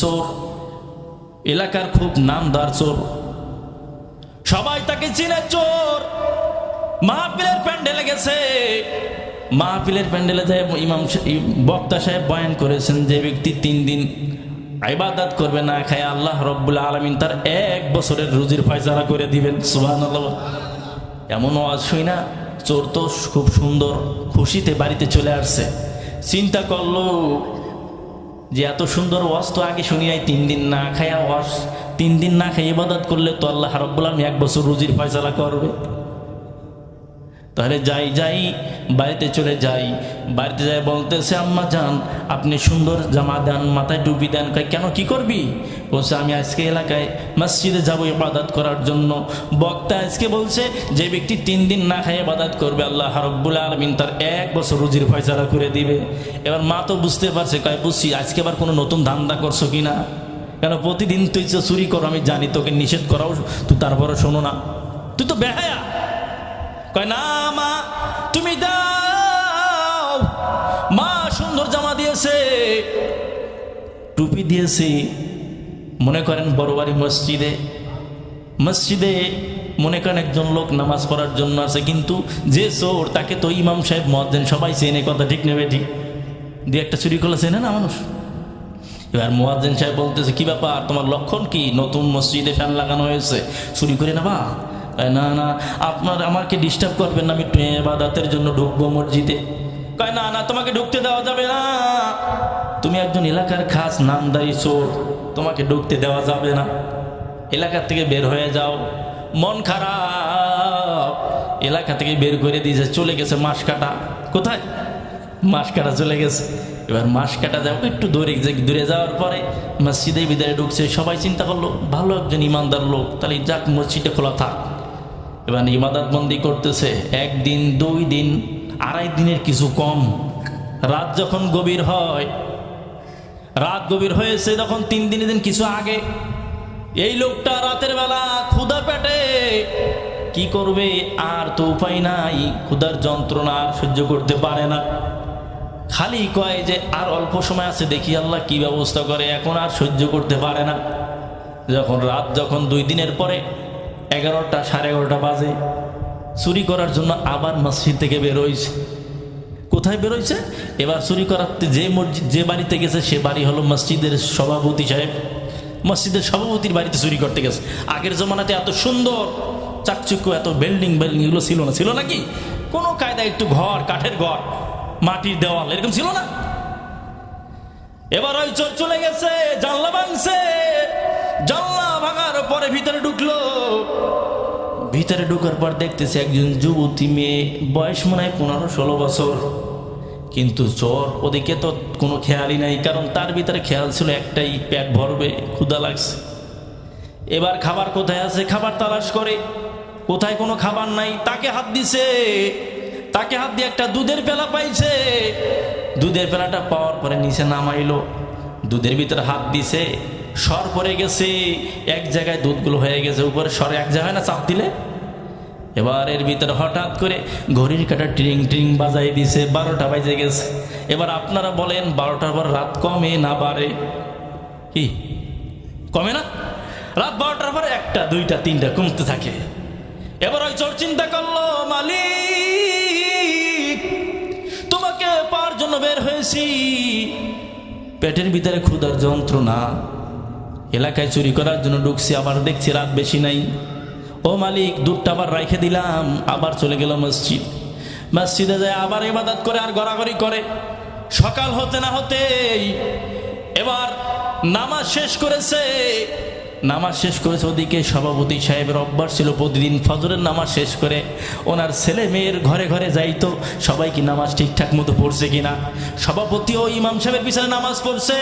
চোর, এলাকার খুব নামদার চোর, সবাই তাকে চিনে চোর। মাহফিলের প্যান্ডেলে গেছে, মাহফিলের প্যান্ডেলে যায় ইমাম বক্তা সাহেব বয়ান করেছেন যে ব্যক্তি 3 দিন ইবাদত করবে না খায়, আল্লাহ রব্বুল আলামিন তার 1 বছরের রুজির ফয়সালা করে দিবেন। সুবহানাল্লাহ। এমন ওয়াজ শুই না, চোর তো খুব সুন্দর খুশিতে বাড়িতে চলে আসছে। চিন্তা করলো যে এত সুন্দর ওয়াজ তো আগে শুনি নাই, 3 দিন না খায়া ওয়াজ, 3 দিন না খাই ইবাদত করলে তো আল্লাহ রাব্বুল আলামিন 1 বছর রুজির ফয়সালা করবে। তাহলে যাই বাড়িতে চলে যাই, বাড়িতে যাই বলতেছে আম্মা জান আপনি সুন্দর জামা দেন, মাথায় টুপি দেন। কেন, কি করবি? বলছে আমি আজকে এলাকায় মসজিদে যাবো ইবাদত করার জন্য। বক্তা আজকে বলছে যে ব্যক্তি 3 দিন না খায় ইবাদত করবে আল্লাহ রাব্বুল আলামিন তার 1 বছর রুজির ফয়সালা করে দিবে। এবার মা তো বুঝতে পারছে, কয় বুঝছি আজকে আবার কোনো নতুন ধান্দা করছো কিনা, কেন প্রতিদিন তুই চুরি করো আমি জানি, তোকে নিষেধ করাও তুই তারপরে শোনো না, তুই তো বেহায়া। কয় না মা তুমি দাও, মা সুন্দর জামা দিয়েছে, টুপি দিয়েছে। মনে করেন বড় বাড়ি মসজিদে মনে করেন একজন লোক নামাজ পড়ার জন্য আছে, কিন্তু যে চোর তাকে তো ইমাম সাহেব মুয়াজ্জিন সবাই চেনে, কথা ঠিক নেবে ঠিক দিয়ে একটা চুরি করলে চেনে না মানুষ। এবার মুয়াজ্জিন সাহেব বলতেছে কি ব্যাপার, তোমার লক্ষণ কি? নতুন মসজিদে ফ্যান লাগানো হয়েছে, চুরি করে নেবা? না না আপনার আমাকে ডিস্টার্ব করবেন না, আমি ইবাদতের জন্য ঢুকবো মসজিদে। কয় না না তোমাকে ঢুকতে দেওয়া যাবে না, তুমি একজন এলাকার খাস নামদারি চোর, তোমাকে ঢুকতে দেওয়া যাবে না, এলাকা থেকে বের হয়ে যাও। মন খারাপ, এলাকা থেকে বের করে দিয়েছে, চলে গেছে মাস কাটা। কোথায়? মাস কাটা চলে গেছে। এবার মাস কাটা যাও একটু দূরে যাওয়ার পরে মসজিদের ভিতরে ঢুকছে। সবাই চিন্তা করলো ভালো একজন ইমানদার লোক, তাহলে যাক মসজিদে খোলা থাক। এবার ইবাদত বন্দি করতেছে 1 দিন 2 দিন 2.5 দিনের কিছু কম। রাত যখন গভীর হয়, রাত গভীর হয়েছে তখন 3 দিন কিছু আগে, এই লোকটা রাতের বেলা ক্ষুধা পেটে কি করবে, আর তো উপায় নাই, ক্ষুধার যন্ত্রণা আর সহ্য করতে পারে না। খালি কয় যে আর অল্প সময় আছে, দেখি আল্লাহ কি ব্যবস্থা করে, এখন আর সহ্য করতে পারে না। যখন 2 দিনের পরে 11টা 11:30 বাজে, চুরি করার জন্য আবার মসজিদ থেকে বেরোইছে। কোথায় বেরোইছে? এবার চুরি করাতে যে বাড়িতে গেছে সে বাড়ি হলো মসজিদের সভাপতি সাহেব, মসজিদের সভাপতির বাড়িতে চুরি করতে গেছে। আগের জমানাতে এত সুন্দর চাকচুক্য এত বিল্ডিং এগুলো ছিল না, ছিল নাকি? কোনো কায়দায় একটু ঘর, কাঠের ঘর, মাটির দেওয়াল, এরকম ছিল না। এবার ওই চোর চলে গেছে, জানলা ভাঙছে, জানলা ভাঙার পরে ভিতরে ঢুকলো। ভিতরে ঢুকার পর দেখতেছে একজন যুবতী মেয়ে, বয়স মনে হয় 15-16 বছর, কিন্তু চোর ওদিকে তো কোনো খেয়ালই নাই, কারণ তার ভিতরে খেয়াল ছিল একটাই, পেট ভরবে, ক্ষুধা লাগছে। এবার খাবার কোথায় আছে, খাবার তালাশ করে, কোথায় কোনো খাবার নাই। তাকে হাত দিয়ে একটা দুধের পেলা পাইছে। দুধের পেলাটা পাওয়ার পরে নিচে নামাইলো, দুধের ভিতরে হাত দিছে, সর পড়ে গেছে, এক জায়গায় দুধগুলো হয়ে গেছে, উপরে সর এক জায়গায় না চাপ দিলে। এবার এর ভিতরে হঠাৎ করে ঘড়ির কাঁটা টিং বাজাই দিছে, 12টা বাজে গেছে। এবার আপনারা বলেন 12টার পর রাত কমে না বাড়ে? কি কমে না? রাত 12টার পর 1টা 2টা 3টা কমতে থাকে। এবার ওই চোর চিন্তা করলো, মালিক তোমাকে পাওয়ার জন্য বের হয়েছি, পেটের ভিতরে ক্ষুধার যন্ত্রণা, এলাকায় চুরি করার জন্য ঢুকছি, আবার দেখছি রাত বেশি নাই। ও মালিক দুধটা আবার রাইখে দিলাম। আবার চলে গেল মসজিদে যায় আবার ইবাদত করে আর গড়াগড়ি করে। সকাল হতে না হতেই এবার নামাজ শেষ করেছে। ওদিকে সভাপতি সাহেবের অভ্যাস ছিল প্রতিদিন ফজরের নামাজ শেষ করে ওনার ছেলে মেয়ের ঘরে ঘরে যাইতো, সবাই কি নামাজ ঠিকঠাক মতো পড়ছে কিনা। সভাপতিও ইমাম সাহেবের পিছনে নামাজ পড়ছে।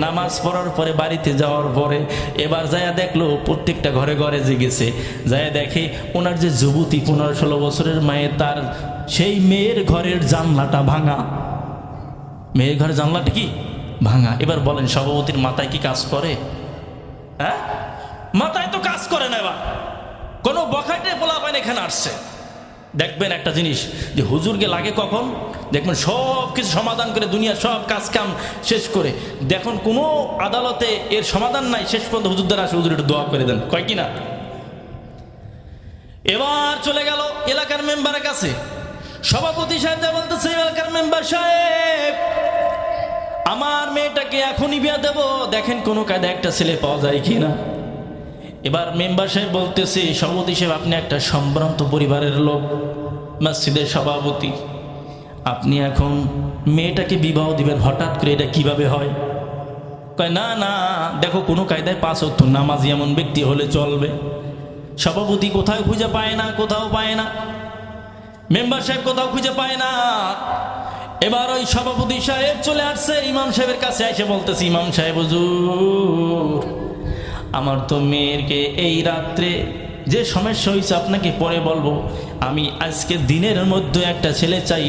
নামাজ পড়ার পরে বাড়িতে যাওয়ার পরে এবার যায়া দেখলো প্রত্যেকটা ঘরে ঘরে যে গেছে, যায়া দেখে ওনার যে যুবতী 15-16 বছরের মেয়ে, তার সেই মেয়ের ঘরের জানলাটা ভাঙা। মেয়ের ঘরের জানলাটা কি ভাঙা। এবার বলেন সভাপতির মাথায় কি কাজ করে? হ্যাঁ, মাথায় তো কাজ করে না। এবার কোনো বখাটে পোলাপান এখানে আসছে, দেখবেন একটা জিনিস যে হুজুরকে লাগে কখন, দেখবেন সব কিছু সমাধান করে দুনিয়ার সব কাজ কাম শেষ করে, দেখুন কোনো আদালতে এর সমাধান নাই, শেষ পর্যন্ত হুজুর দ্বারা আসে, হুজুর একটু দোয়া করে দেন, কয় কি না। এবার চলে গেল এলাকার মেম্বারের কাছে, সভাপতি সাহেব যা বলতেছে, এলাকার মেম্বার সাহেব আমার মেয়েটাকে এখনই বিয়ে দেব, দেখেন কোনো কায়দা একটা ছেলে পাওয়া যায় কি না। এবার মেম্বার সাহেব বলতেছে, সভাপতি সাহেব আপনি একটা সম্ভ্রান্ত পরিবারের লোক, মসজিদের সভাপতি, আপনি এখন মেয়েটাকে বিবাহ দিবেন হঠাৎ করে, এটা কিভাবে হয়। কয় না না, দেখো কোনো কায়দায় 5 ওয়াক্ত নামাজি এমন ব্যক্তি হলে চলবে। সভাপতি কোথাও খুঁজে পায় না, কোথাও পায় না, মেম্বার সাহেব কোথাও খুঁজে পায় না। এবার ওই সভাপতি সাহেব চলে আসছে ইমাম সাহেবের কাছে, এসে বলতেছে, ইমাম সাহেব হুজুর আমার তো মেয়েরকে এই রাত্রে যে সমস্যা হয়েছে আপনাকে পরে বলবো, আমি আজকে দিনের মধ্যে একটা ছেলে চাই,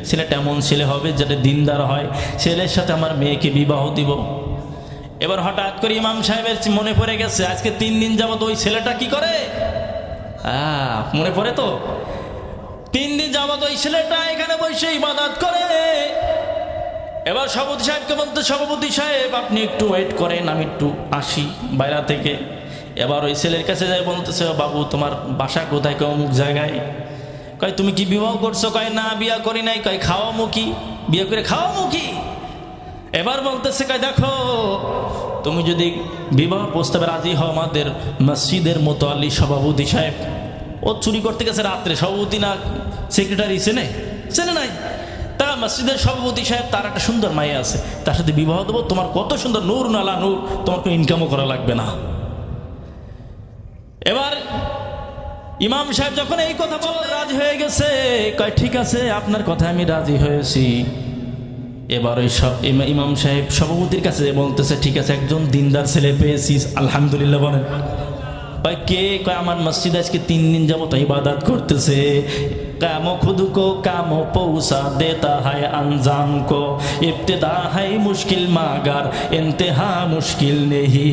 ছেলেটা এমন ছেলে হবে যেটা দিনদার হয়, ছেলের সাথে আমার মেয়েকে বিবাহ দিব। এবার হঠাৎ করে ইমাম সাহেবের মনে পড়ে গেছে আজকে 3 দিন যাবত ওই ছেলেটা কি করে, মনে পড়ে তো, 3 দিন যাবত ওই ছেলেটা এখানে বসে ইবাদত করে। এবার সভাপতি সাহেবকে বলতে, সভাপতি সাহেব আপনি একটু ওয়েট করেন, আমি একটু আসি বাইরে থেকে। এবার ওই ছেলের কাছে যাই বলতেছে, বাবু তোমার বাসা কোথায়, কয় অমুক জায়গায়। কয় তুমি কি বিবাহ করছো, কয় না বিয়ে করি নাই। কয় খাওয়া মুখী, বিয়ে করে খাওয়া মুখী। এবার বলতেছে, কয় দেখো তুমি যদি বিবাহ প্রস্তাবে রাজি হও, আমাদের মসজিদের মোতাল্লি সভাপতি সাহেব, ও চুরি করতে গেছে রাত্রে, সভাপতি না সেক্রেটারি চেনে নাই, তা মসজিদের সভাপতি সাহেব তার একটা সুন্দর মাইয়া আছে, তার সাথে বিবাহ দেবো, তোমার কত সুন্দর নূর নালা নূর, তোমার কোনো ইনকামও করা লাগবে না। এবার ইমাম সাহেব যখন এই কথা বলে রাজি হয়ে গেছে, কয় ঠিক আছে আপনার কথা আমি রাজি হয়েছি। এবার ওই ইমাম সাহেব সভাপতির কাছে বলতেছে, ঠিক আছে একজন দিনদার ছেলে পেয়েছিস, আলহামদুলিল্লাহ বলেন। কয় কে, কয় আমার মসজিদ আজকে 3 দিন যাবত ইবাদত করতেছে, কামো খুদ কো কামো পৌঁছা দেতা হয় আঞ্জাম কো, ইবতেদা হয় মুশকিল মাগার ইন্তেহা মুশকিল নেহি।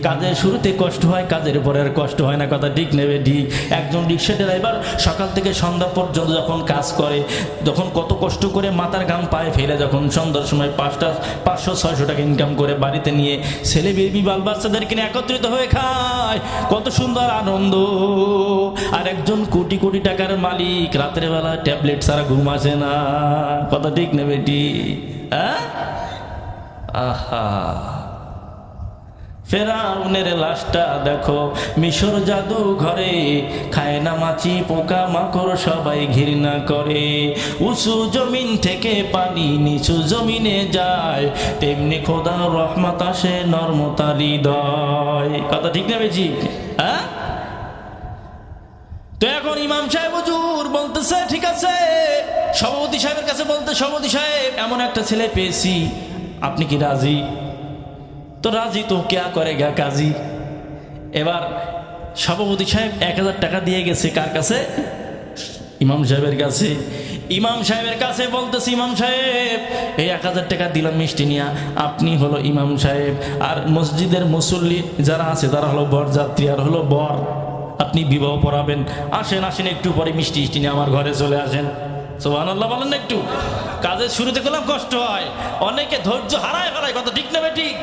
কাজের শুরুতে কষ্ট হয়, কাজের পরে আর কষ্ট হয় না, কথা ঠিক নেবে ঠিক। একজন রিক্সা ড্রাইভার সকাল থেকে সন্ধ্যা পর্যন্ত যখন কাজ করে, যখন কত কষ্ট করে মাথার ঘাম পায়ে ফেলে, যখন সন্ধ্যার সময় 500-600 টাকা ইনকাম করে বাড়িতে নিয়ে ছেলে বেবি বাল বাচ্চাদের কিনে একত্রিত হয়ে খায়, কত সুন্দর আনন্দ। আর একজন কোটি কোটি টাকার মালিক রাতের বেলা ট্যাবলেট ছাড়া ঘুম আসে না, কথা ঠিক নেবে ঠিক। আহা, ফেরাউনের লাশটা দেখো মিশর জাদু ঘরে, খায় না মাছি পোকা মাকড় সবাই ঘৃণা করে। উঁচু জমিন থেকে পানি নিচু জমিনে যায়, তেমনি খোদা রহমত আসে নর্মতা হৃদয়, কথা ঠিক নেবে ঠিক। তো এখন ইমাম সাহেব হুজুর বলতেছে, ঠিক আছে সভাপতি সাহেবের কাছে বলতে, সভাপতি সাহেব এমন একটা ছেলে পেয়েছি, আপনি কি রাজি? তো রাজি তো কেয়া করে গা কাজী। এবার সভাপতি সাহেব 1000 টাকা দিয়ে গেছে কার কাছে, ইমাম সাহেবের কাছে। ইমাম সাহেবের কাছে বলতেছে, ইমাম সাহেব এই 1000 টাকা দিলাম মিষ্টি নিয়া, আপনি হলো ইমাম সাহেব, আর মসজিদের মুসল্লি যারা আছে তারা হলো বরযাত্রী আর হলো বর, আপনি বিবাহ পড়াবেন, আসেন একটু পরে মিষ্টি নিয়ে আমার ঘরে চলে আসেন। সুবহানাল্লাহ বলেন না একটু। কাজের শুরুতে করলাম কষ্ট হয়, অনেকে ধৈর্য হারায়, কথা ঠিক নেবে ঠিক।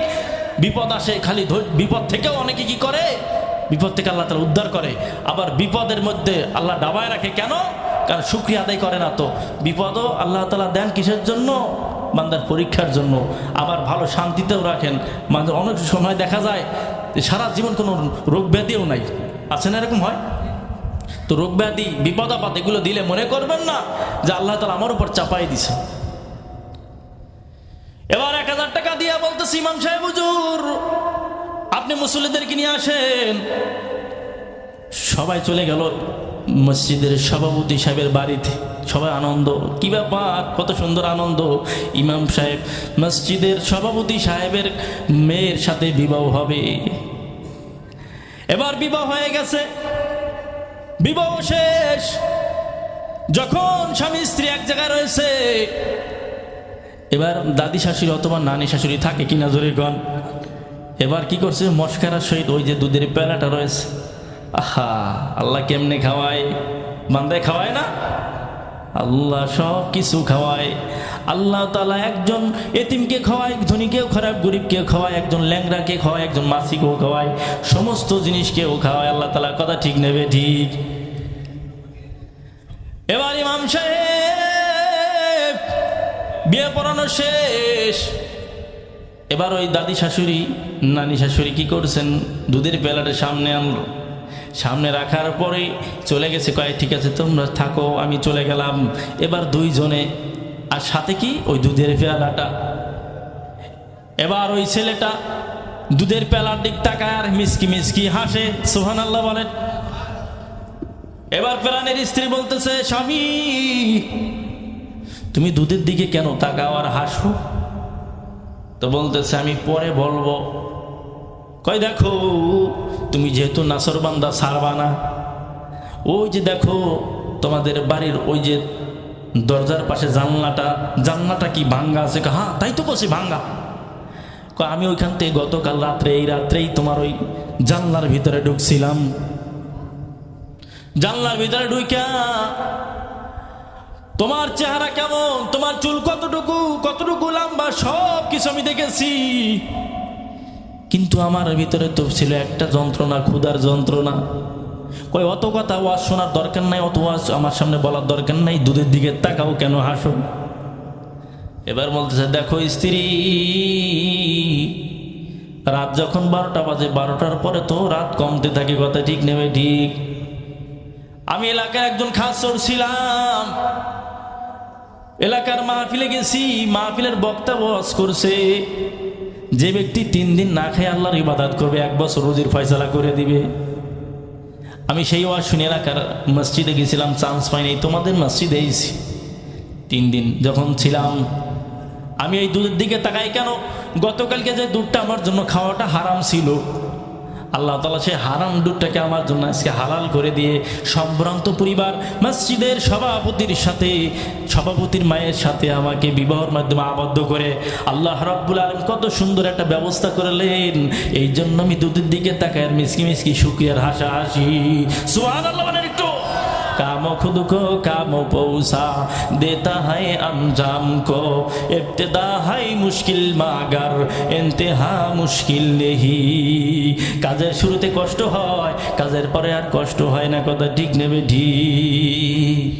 বিপদ আসে, খালি বিপদ থেকেও অনেকে কি করে, বিপদ থেকে আল্লাহ তাআলা উদ্ধার করে, আবার বিপদের মধ্যে আল্লাহ ডাবায় রাখে। কেন? কারণ শুকরিয়া আদায় করে না। তো বিপদও আল্লাহ তাআলা দেন কিসের জন্য? বান্দার পরীক্ষার জন্য। আবার ভালো শান্তিতেও রাখেন। মানে অনেক সময় দেখা যায় সারা জীবন কোনো রোগ ব্যাধিও নাই, আছে না, এরকম হয়। তো রোগ ব্যাধি বিপদ আপদ এগুলো দিলে মনে করবেন না যে আল্লাহ তাআলা আমার উপর চাপাই দিছে। এবার 1000 টাকা দিয়ে বলতেছি, ইমাম সাহেব হুজুর আপনি মুসল্লিদেরকে নিয়ে আসেন। সবাই চলে গেল মসজিদের সভাপতি সাহেবের বাড়িতে, সবাই আনন্দ, কি ব্যাপার, কত সুন্দর আনন্দ। ইমাম সাহেব মসজিদের সভাপতি সাহেবের মেয়ের সাথে বিবাহ হবে। এবার বিবাহ হয়ে গেছে, বিবাহ শেষ। যখন স্বামী স্ত্রী এক জায়গায় রয়েছে, এবার দাদি শাশুড়ি অথবা নানি শাশুড়ি থাকে কিনা জোরে গণ। এবার কি করছে, মস্কারার সহিত ওই যে দুধের পেলাটা রয়েছে, আহা আল্লাহ কেমনে খাওয়ায়, বান্দায় খাওয়ায় না? আল্লাহ সব কিছু খাওয়ায়। আল্লাহ তাআলা একজন এতিমকে খাওয়ায়, ধনীকেও খারাপ, গরিবকেও খাওয়ায়, একজন ল্যাংড়াকে খাওয়ায়, একজন মাসিকেও খাওয়ায়, সমস্ত জিনিসকেও খাওয়ায় আল্লাহ তাআলা। কথা ঠিক নেবে ঠিক? এবার ইমাম সাহেব বিয়ে পড়ানো শেষ। এবার ওই দাদি শাশুড়ি, নানি শাশুড়ি কি করছেন, দুধের পেলাটা সামনে আনলো। সামনে রাখার পরে চলে গেছে, কয় ঠিক আছে তোমরা থাকো, আমি চলে গেলাম। এবার দুইজনে, আর সাথে কি ওই দুধের পেয়ালাটা। এবার ওই ছেলেটা দুধের পেয়ালার দিক তাকায় আর মিসকি মিসকি হাসে। সুবহানাল্লাহ বলেন। এবার প্রাণের স্ত্রী বলতেছে, স্বামী তুমি দুধের দিকে কেন তাকাও আর হাসো? তো বলতেছে আমি পরে বলবো। কয় দেখো তুমি যেহেতু নাসরবান্দা ছাড়বা না, ওই যে দেখো তোমাদের বাড়ির ওই যে দরজার পাশে জানলাটা কি ভাঙ্গা আছে? হ্যাঁ তাই তো বলছি ভাঙ্গা। আমি ওইখান থেকে গতকাল রাত্রে, এই রাত্রেই তোমার ওই জানলার ভিতরে ঢুকছিলাম। জানলার ভিতরে ঢুকা তোমার চেহারা কেমন, তোমার চুল কতটুকু লম্বা, সব কিছু আমি দেখেছি। কিন্তু আমার ভিতরে তো ছিল একটা যন্ত্রণা, ক্ষুধার যন্ত্রণা। কই অত কথা ওয়াজ শোনার দরকার নাই, অত ওয়াজ আমার সামনে বলার দরকার নাই, দুধের দিকে তাকাও কেন, হাসো। এবার বলতেছে দেখো স্ত্রী, রাত যখন 12টা বাজে, 12টার পরে তো রাত কমতে থাকে, কথা ঠিক নেবে ঠিক? আমি এলাকায় একজন খাসর ছিলাম, এলাকার মাহফিলে গেছি, মাহফিলের বক্তা ওয়াজ করছে যে ব্যক্তি 3 দিন না খেয়ে আল্লাহর ইবাদত করবে 1 বছর রোজির ফয়সালা করে দিবে। আমি সেই ওয়াজ শুনে এলাকার মসজিদে গেছিলাম, চান্স পাইনি, তোমাদের মসজিদে এসেছি। 3 দিন যখন ছিলাম আমি এই দুধের দিকে তাকাই কেন? গতকালকে যে দুধটা আমার জন্য খাওয়াটা হারাম ছিল, আল্লাহ তাআলা সেই হারাম দুধটাকে আমার জন্য আজকে হালাল করে দিয়ে সম্ভ্রান্ত পরিবার মসজিদের সভাপতির মায়ের সাথে আমাকে বিবাহের মাধ্যমে আবদ্ধ করে আল্লাহ রাব্বুল আলামিন কত সুন্দর একটা ব্যবস্থা করলেন। এই জন্য আমি দুধের দিকে তাকাই আর মিসকি মিসকি শুকরিয়ার হাসি। সুবহানাল্লাহ বলেন একটু। काम खुद को काम पौसा देता है अंजाम को, इब्तिदा है मुश्किल मगर इंतहा मुश्किल नहीं। কাজের শুরুতে কষ্ট হয়, কাজের পরে আর কষ্ট হয় না, কথা ঠিক নেবে ঠিক?